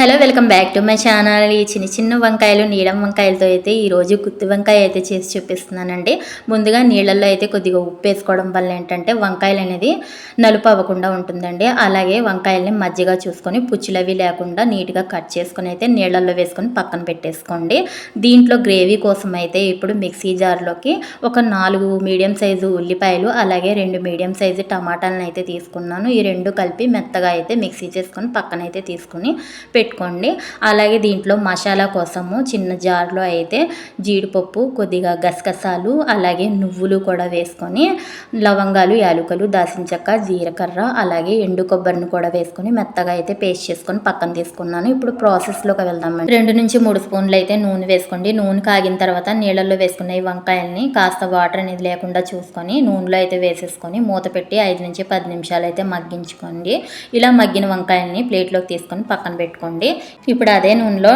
Hello welcome back to my channel. ఈ చిన్న చిన్న వంకాయలు నీలం వంకాయలతో అయితే ఈరోజు గుత్తి వంకాయ అయితే చేసి చూపిస్తున్నానండి. ముందుగా నీళ్ళల్లో అయితే కొద్దిగా ఉప్పు వేసుకోవడం వల్ల ఏంటంటే వంకాయలు అనేది నలుపు అవ్వకుండా ఉంటుందండి. అలాగే వంకాయల్ని మజ్జిగా చూసుకొని పుచ్చులవి లేకుండా నీట్గా కట్ చేసుకొని అయితే నీళ్ళల్లో వేసుకొని పక్కన పెట్టేసుకోండి. దీంట్లో గ్రేవీ కోసం అయితే ఇప్పుడు మిక్సీ జార్లోకి ఒక 4 మీడియం సైజు ఉల్లిపాయలు అలాగే 2 మీడియం సైజు టమాటాలను అయితే తీసుకున్నాను. ఈ 2 కలిపి మెత్తగా అయితే మిక్సీ చేసుకొని పక్కన అయితే తీసుకుని పెట్టుకోండి. అలాగే దీంట్లో మసాలా కోసము చిన్న జార్లో అయితే జీడిపప్పు, కొద్దిగా గసగసాలు అలాగే నువ్వులు కూడా వేసుకొని లవంగాలు, యాలకులు, దాల్చిన చెక్క, జీలకర్ర అలాగే ఎండు కొబ్బరిని కూడా వేసుకొని మెత్తగా అయితే పేస్ట్ చేసుకొని పక్కన తీసుకున్నాను. ఇప్పుడు ప్రాసెస్లోకి వెళ్దామండి. 2 నుంచి 3 స్పూన్లు అయితే నూనె వేసుకోండి. నూనె కాగిన తర్వాత నీళ్ళల్లో వేసుకున్న ఈ వంకాయల్ని కాస్త వాటర్ అనేది లేకుండా చూసుకొని నూనెలో అయితే వేసేసుకొని మూత పెట్టి 5 నుంచి 10 నిమిషాలు అయితే మగ్గించుకోండి. ఇలా మగ్గిన వంకాయల్ని ప్లేట్లోకి తీసుకొని పక్కన పెట్టుకోండి. ఇప్పుడు అదే నూనెలో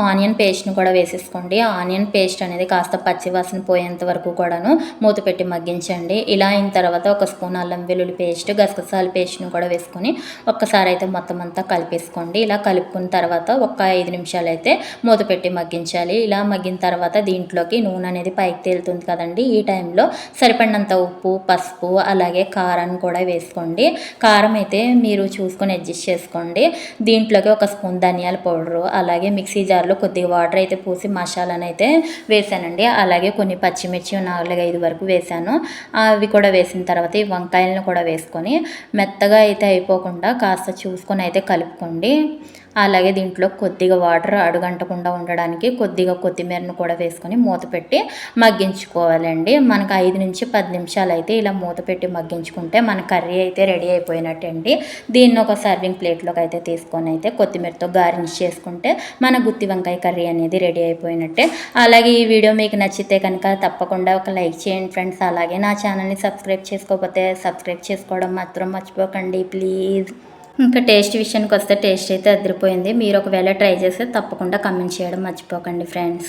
ఆనియన్ పేస్ట్ని కూడా వేసేసుకోండి. ఆనియన్ పేస్ట్ అనేది కాస్త పచ్చివాసన పోయేంత వరకు కూడాను మూత పెట్టి మగ్గించండి. ఇలా అయిన తర్వాత ఒక స్పూన్ అల్లం వెల్లుల్లి పేస్ట్, గసగసాల పేస్ట్ని కూడా వేసుకొని ఒక్కసారి అయితే మొత్తం అంతా కలిపేసుకోండి. ఇలా కలుపుకున్న తర్వాత ఒక 5 నిమిషాలు అయితే మూత పెట్టి మగ్గించాలి. ఇలా మగ్గిన తర్వాత దీంట్లోకి నూనె అనేది పైకి తేలుతుంది కదండి. ఈ టైంలో సరిపడినంత ఉప్పు, పసుపు అలాగే కారాన్ని కూడా వేసుకోండి. కారం అయితే మీరు చూసుకొని అడ్జస్ట్ చేసుకోండి. దీంట్లోకి ఒక స్పూన్ ధనియాల పౌడరు అలాగే మిక్సీ జార్లో కొద్దిగా వాటర్ అయితే పూసి మసాలాను అయితే వేసానండి. అలాగే కొన్ని పచ్చిమిర్చి 4-5 వరకు వేసాను. అవి కూడా వేసిన తర్వాత ఈ వంకాయలను కూడా వేసుకొని మెత్తగా అయితే అయిపోకుండా కాస్త చూసుకొని అయితే కలుపుకోండి. అలాగే దీంట్లో కొద్దిగా వాటర్ అడుగంటకుండా ఉండడానికి కొద్దిగా కొత్తిమీరను కూడా వేసుకొని మూత పెట్టి మగ్గించుకోవాలండి. మనకు 5 నుంచి 10 నిమిషాలు అయితే ఇలా మూత పెట్టి మగ్గించుకుంటే మన కర్రీ అయితే రెడీ అయిపోయినట్టండి. దీన్ని ఒక సర్వింగ్ ప్లేట్లోకి అయితే తీసుకొని అయితే కొత్తిమీరతో గార్నిష్ చేసుకుంటే మన గుత్తి వంకాయ కర్రీ అనేది రెడీ అయిపోయినట్టే. అలాగే ఈ వీడియో మీకు నచ్చితే కనుక తప్పకుండా ఒక లైక్ చేయండి ఫ్రెండ్స్. అలాగే నా ఛానల్ని సబ్స్క్రైబ్ చేసుకోకపోతే సబ్స్క్రైబ్ చేసుకోవడం మాత్రం మర్చిపోకండి ప్లీజ్. ఇంకా టేస్ట్ విషయానికి వస్తే టేస్ట్ అయితే అదిరిపోయింది. మీరు ఒకవేళ ట్రై చేస్తే తప్పకుండా కమెంట్ చేయడం మర్చిపోకండి ఫ్రెండ్స్.